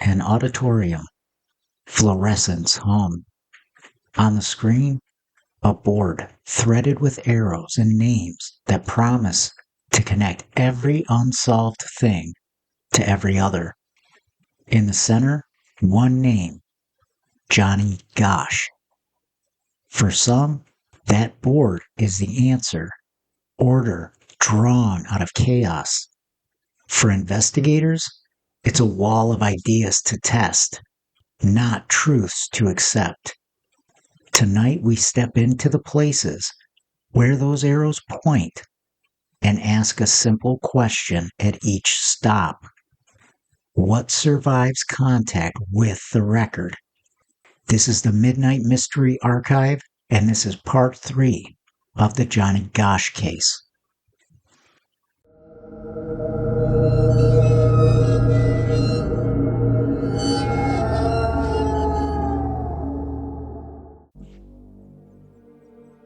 an auditorium. Fluorescents hum. On the screen, a board threaded with arrows and names that promise to connect every unsolved thing to every other. In the center, one name, Johnny Gosch. For some, that board is the answer, order drawn out of chaos. For investigators, it's a wall of ideas to test, not truths to accept. Tonight we step into the places where those arrows point and ask a simple question at each stop. What survives contact with the record? This is the Midnight Mystery Archive, and this is part 3 of the Johnny Gosch case.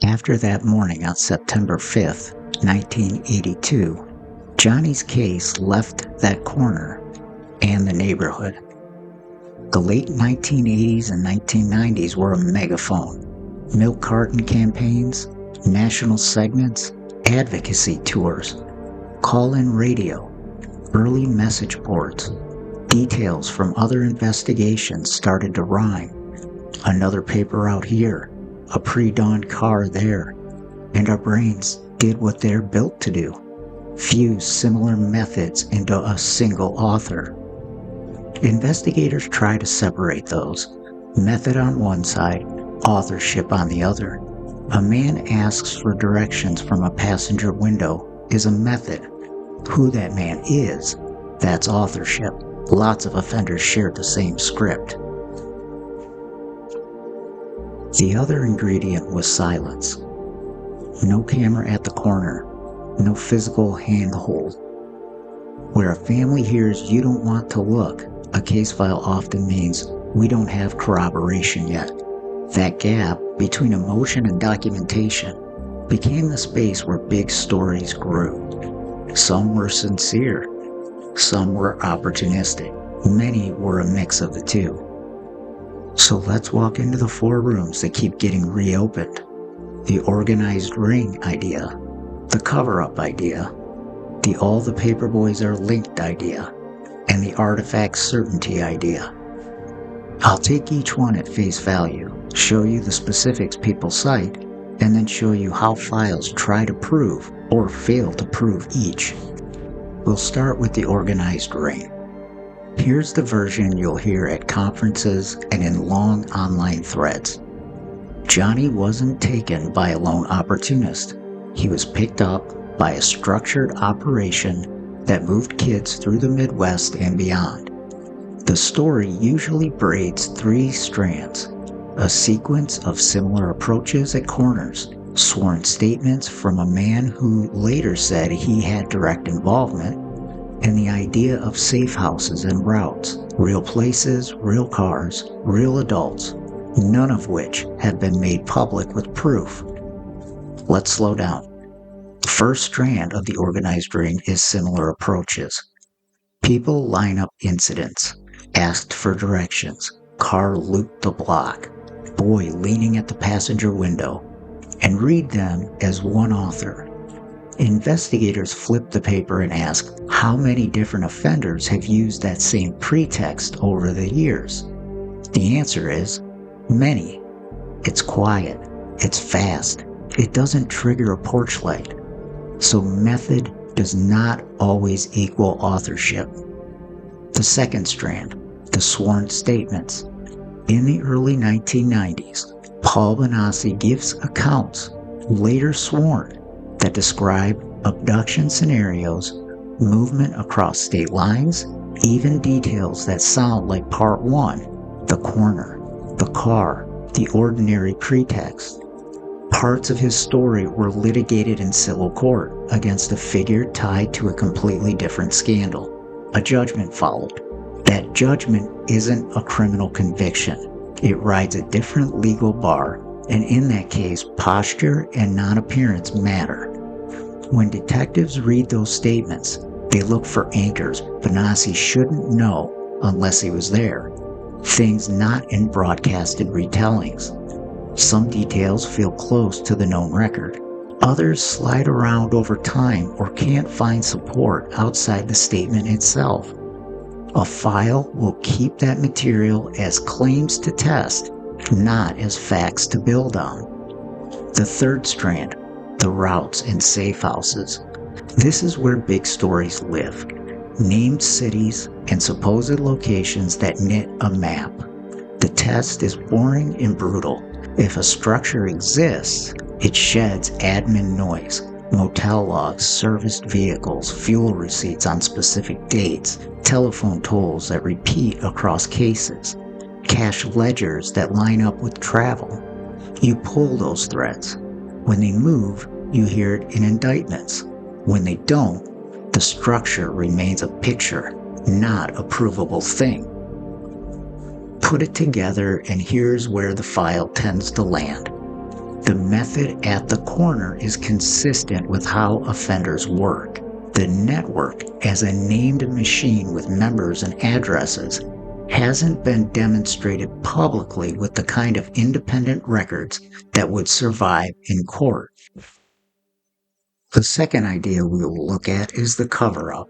After that morning on September 5th, 1982, Johnny's case left that corner and the neighborhood. The late 1980s and 1990s were a megaphone. Milk carton campaigns, national segments, advocacy tours, call-in radio, early message boards. Details from other investigations started to rhyme. Another paper out here, a pre-dawn car there, and our brains did what they're built to do, fuse similar methods into a single author. Investigators try to separate those, method on one side, authorship on the other. A man asks for directions from a passenger window is a method. Who that man is, that's authorship. Lots of offenders shared the same script. The other ingredient was silence. No camera at the corner, no physical handhold. Where a family hears you don't want to look, a case file often means we don't have corroboration yet. That gap between emotion and documentation became the space where big stories grew. Some were sincere, some were opportunistic, many were a mix of the two. So let's walk into the 4 rooms that keep getting reopened. The organized ring idea, the cover-up idea, the all the paperboys are linked idea, and the artifact certainty idea. I'll take each one at face value, show you the specifics people cite, and then show you how files try to prove or fail to prove each. We'll start with the organized ring. Here's the version you'll hear at conferences and in long online threads. Johnny wasn't taken by a lone opportunist. He was picked up by a structured operation that moved kids through the Midwest and beyond. The story usually braids 3 strands, a sequence of similar approaches at corners, sworn statements from a man who later said he had direct involvement, and the idea of safe houses and routes, real places, real cars, real adults, none of which have been made public with proof. Let's slow down. The first strand of the organized ring is similar approaches. People line up incidents, asked for directions, car looped the block, boy leaning at the passenger window, and read them as one author. Investigators flip the paper and ask how many different offenders have used that same pretext over the years. The answer is many. It's quiet. It's fast. It doesn't trigger a porch light. So method does not always equal authorship. The second strand, the sworn statements. In the early 1990s, Paul Benassi gives accounts, later sworn, that describe abduction scenarios, movement across state lines, even details that sound like part 1, the corner, the car, the ordinary pretext. Parts of his story were litigated in civil court against a figure tied to a completely different scandal. A judgment followed. That judgment isn't a criminal conviction. It rides a different legal bar, and in that case, posture and non-appearance matter. When detectives read those statements, they look for anchors Benassi shouldn't know unless he was there. Things not in broadcasted retellings. Some details feel close to the known record. Others slide around over time or can't find support outside the statement itself. A file will keep that material as claims to test, not as facts to build on. The third strand, the routes and safe houses. This is where big stories live. Named cities and supposed locations that knit a map. The test is boring and brutal. If a structure exists, it sheds admin noise, motel logs, serviced vehicles, fuel receipts on specific dates, telephone tolls that repeat across cases, cash ledgers that line up with travel. You pull those threads. When they move, you hear it in indictments. When they don't, the structure remains a picture, not a provable thing. Put it together, and here's where the file tends to land. The method at the corner is consistent with how offenders work. The network, as a named machine with members and addresses, hasn't been demonstrated publicly with the kind of independent records that would survive in court. The second idea we will look at is the cover-up.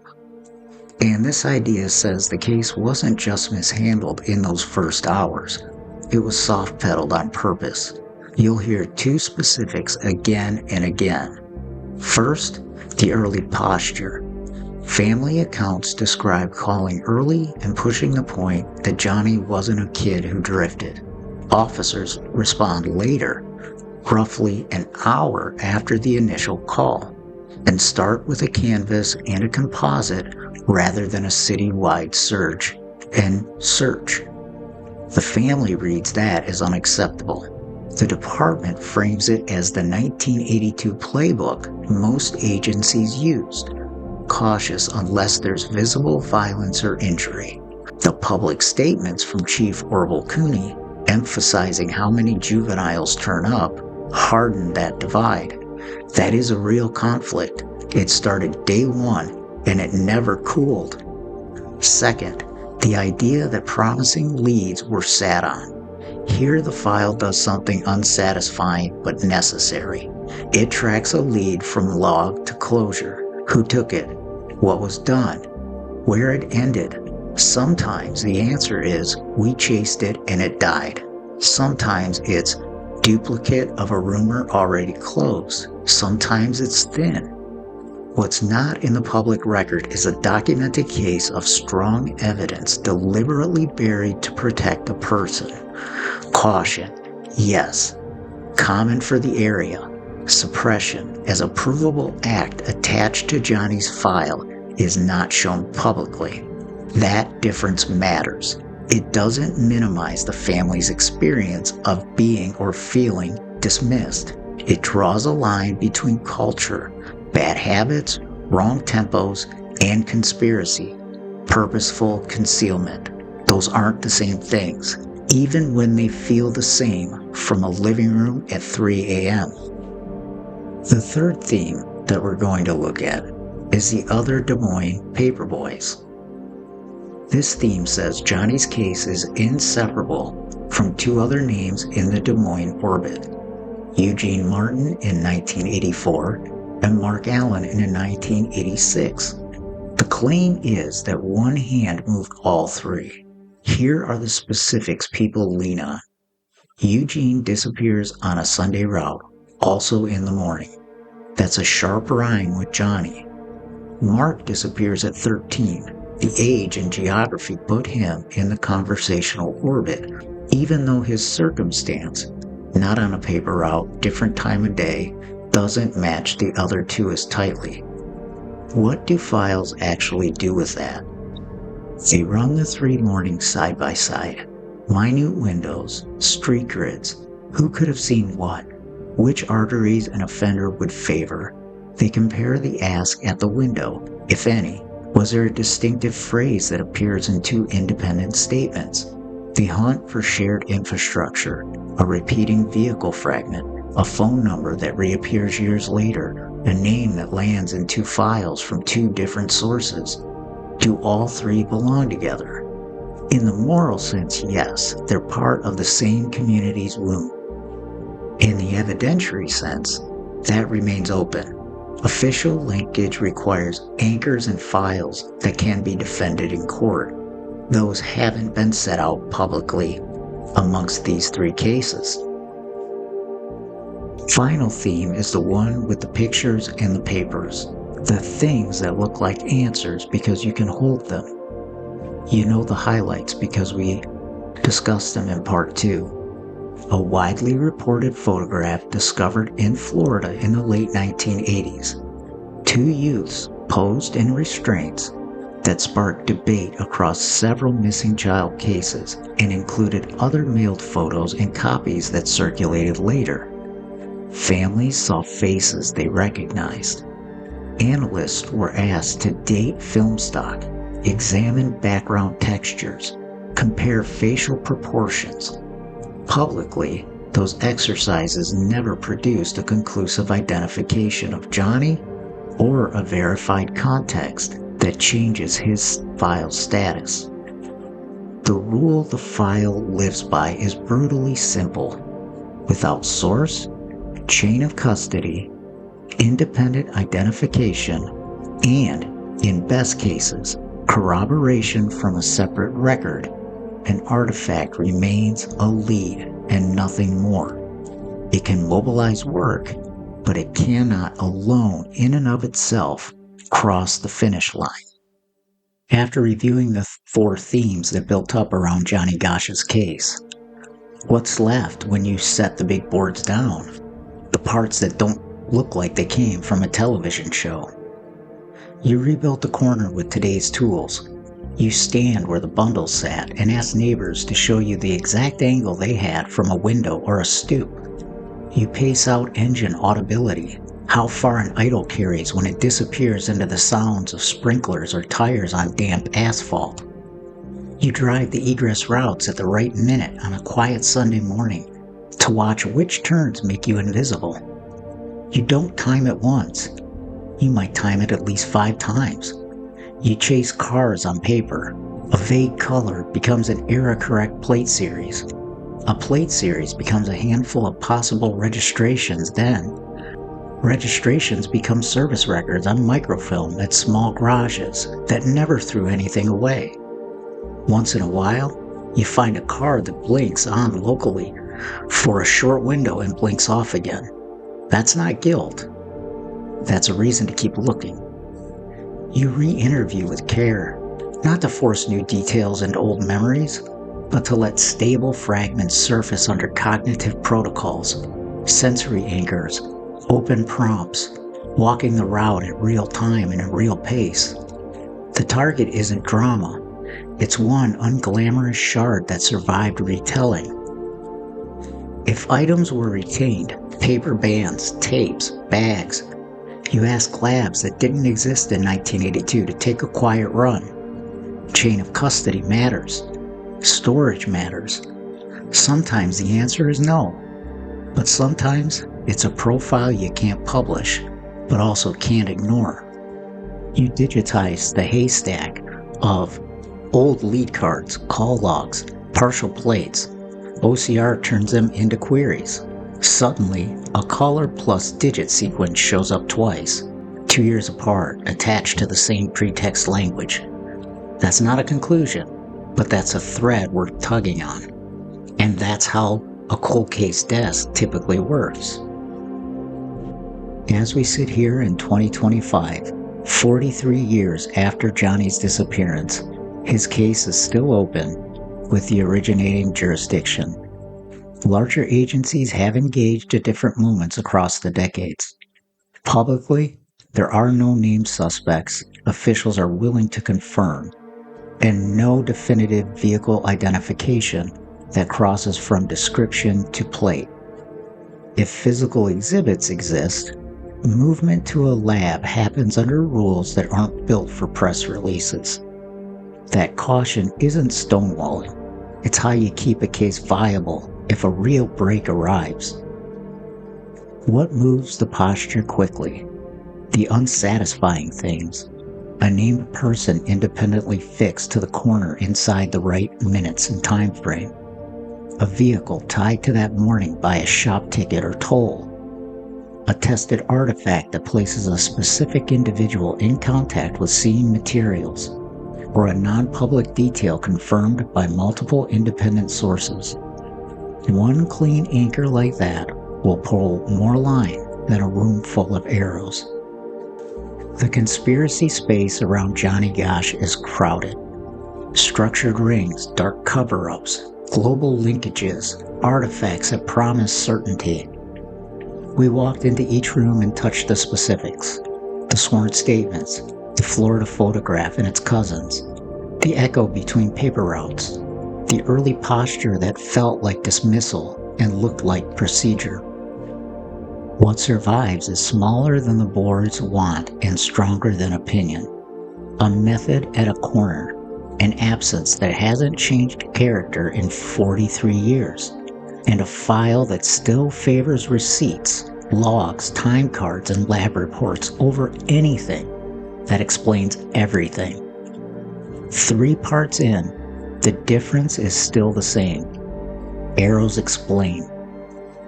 And this idea says the case wasn't just mishandled in those first hours. It was soft-pedaled on purpose. You'll hear two specifics again and again. First, the early posture. Family accounts describe calling early and pushing the point that Johnny wasn't a kid who drifted. Officers respond later, roughly an hour after the initial call, and start with a canvas and a composite rather than a city-wide search and search. The family reads that as unacceptable. The department frames it as the 1982 playbook most agencies used, cautious unless there's visible violence or injury. The public statements from Chief Orville Cooney, emphasizing how many juveniles turn up, hardened that divide. That is a real conflict. It started day one, and it never cooled. Second, the idea that promising leads were sat on. Here the file does something unsatisfying but necessary. It tracks a lead from log to closure. Who took it? What was done? Where it ended? Sometimes the answer is, we chased it and it died. Sometimes it's duplicate of a rumor already closed. Sometimes it's thin. What's not in the public record is a documented case of strong evidence deliberately buried to protect a person. Caution, yes. Common for the area. Suppression as a provable act attached to Johnny's file is not shown publicly. That difference matters. It doesn't minimize the family's experience of being or feeling dismissed. It draws a line between culture, bad habits, wrong tempos, and conspiracy, purposeful concealment. Those aren't the same things, even when they feel the same from a living room at 3 a.m. The third theme that we're going to look at is the other Des Moines paperboys. This theme says Johnny's case is inseparable from two other names in the Des Moines orbit, Eugene Martin in 1984 and Mark Allen in 1986. The claim is that one hand moved all three. Here are the specifics people lean on. Eugene disappears on a Sunday route, also in the morning. That's a sharp rhyme with Johnny. Mark disappears at 13. The age and geography put him in the conversational orbit, even though his circumstance, not on a paper route, different time of day, doesn't match the other two as tightly. What do files actually do with that? They run the three mornings side by side. Minute windows, street grids, who could have seen what, which arteries an offender would favor. They compare the ask at the window, if any. Was there a distinctive phrase that appears in two independent statements? The hunt for shared infrastructure, a repeating vehicle fragment, a phone number that reappears years later, a name that lands in two files from two different sources. Do all three belong together? In the moral sense, yes, they're part of the same community's womb. In the evidentiary sense, that remains open. Official linkage requires anchors and files that can be defended in court. Those haven't been set out publicly amongst these three cases. Final theme is the one with the pictures and the papers, the things that look like answers because you can hold them. You know the highlights because we discussed them in part 2. A widely reported photograph discovered in Florida in the late 1980s. 2 youths posed in restraints that sparked debate across several missing child cases and included other mailed photos and copies that circulated later. Families saw faces they recognized. Analysts were asked to date film stock, examine background textures, compare facial proportions. Publicly, those exercises never produced a conclusive identification of Johnny or a verified context that changes his file status. The rule the file lives by is brutally simple. Without source, chain of custody, independent identification, and, in best cases, corroboration from a separate record, an artifact remains a lead and nothing more. It can mobilize work, but it cannot alone in and of itself cross the finish line. After reviewing the 4 themes that built up around Johnny Gosch's case, what's left when you set the big boards down? The parts that don't look like they came from a television show. You rebuilt the corner with today's tools. You stand where the bundles sat and ask neighbors to show you the exact angle they had from a window or a stoop. You pace out engine audibility, how far an idle carries when it disappears into the sounds of sprinklers or tires on damp asphalt. You drive the egress routes at the right minute on a quiet Sunday morning to watch which turns make you invisible. You don't time it once. You might time it at least 5 times. You chase cars on paper. A vague color becomes an era-correct plate series. A plate series becomes a handful of possible registrations then. Registrations become service records on microfilm at small garages that never threw anything away. Once in a while, you find a car that blinks on locally for a short window and blinks off again. That's not guilt. That's a reason to keep looking. You re-interview with care, not to force new details into old memories, but to let stable fragments surface under cognitive protocols, sensory anchors, open prompts, walking the route at real time and at real pace. The target isn't drama. It's one unglamorous shard that survived retelling. If items were retained, paper bands, tapes, bags, you ask labs that didn't exist in 1982 to take a quiet run. Chain of custody matters. Storage matters. Sometimes the answer is no, but sometimes it's a profile you can't publish, but also can't ignore. You digitize the haystack of old lead cards, call logs, partial plates. OCR turns them into queries. Suddenly, a color plus digit sequence shows up twice, 2 years apart, attached to the same pretext language. That's not a conclusion, but that's a thread worth tugging on. And that's how a cold case desk typically works. As we sit here in 2025, 43 years after Johnny's disappearance, his case is still open with the originating jurisdiction. Larger agencies have engaged at different moments across the decades. Publicly, there are no named suspects officials are willing to confirm, and no definitive vehicle identification that crosses from description to plate. If physical exhibits exist, movement to a lab happens under rules that aren't built for press releases. That caution isn't stonewalling. It's how you keep a case viable if a real break arrives. What moves the posture quickly? The unsatisfying things. A named person independently fixed to the corner inside the right minutes and time frame. A vehicle tied to that morning by a shop ticket or toll. A tested artifact that places a specific individual in contact with seen materials, or a non-public detail confirmed by multiple independent sources. One clean anchor like that will pull more line than a room full of arrows. The conspiracy space around Johnny Gosch is crowded. Structured rings, dark cover-ups, global linkages, artifacts that promise certainty. We walked into each room and touched the specifics. The sworn statements, the Florida photograph and its cousins, the echo between paper routes, the early posture that felt like dismissal and looked like procedure. What survives is smaller than the board's want and stronger than opinion. A method at a corner, an absence that hasn't changed character in 43 years, and a file that still favors receipts, logs, time cards, and lab reports over anything that explains everything. 3 parts in, the difference is still the same. Arrows explain.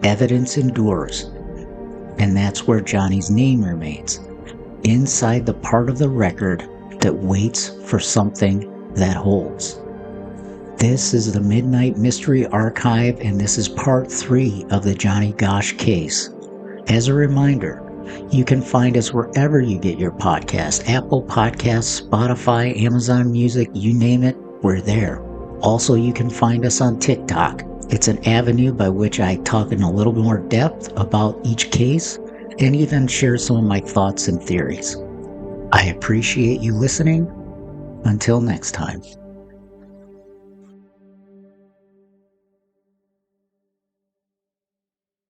Evidence endures. And that's where Johnny's name remains, inside the part of the record that waits for something that holds. This is the Midnight Mystery Archive, and this is part 3 of the Johnny Gosch case. As a reminder, you can find us wherever you get your podcasts, Apple Podcasts, Spotify, Amazon Music, you name it, we're there. Also, you can find us on TikTok. It's an avenue by which I talk in a little more depth about each case and even share some of my thoughts and theories. I appreciate you listening. Until next time.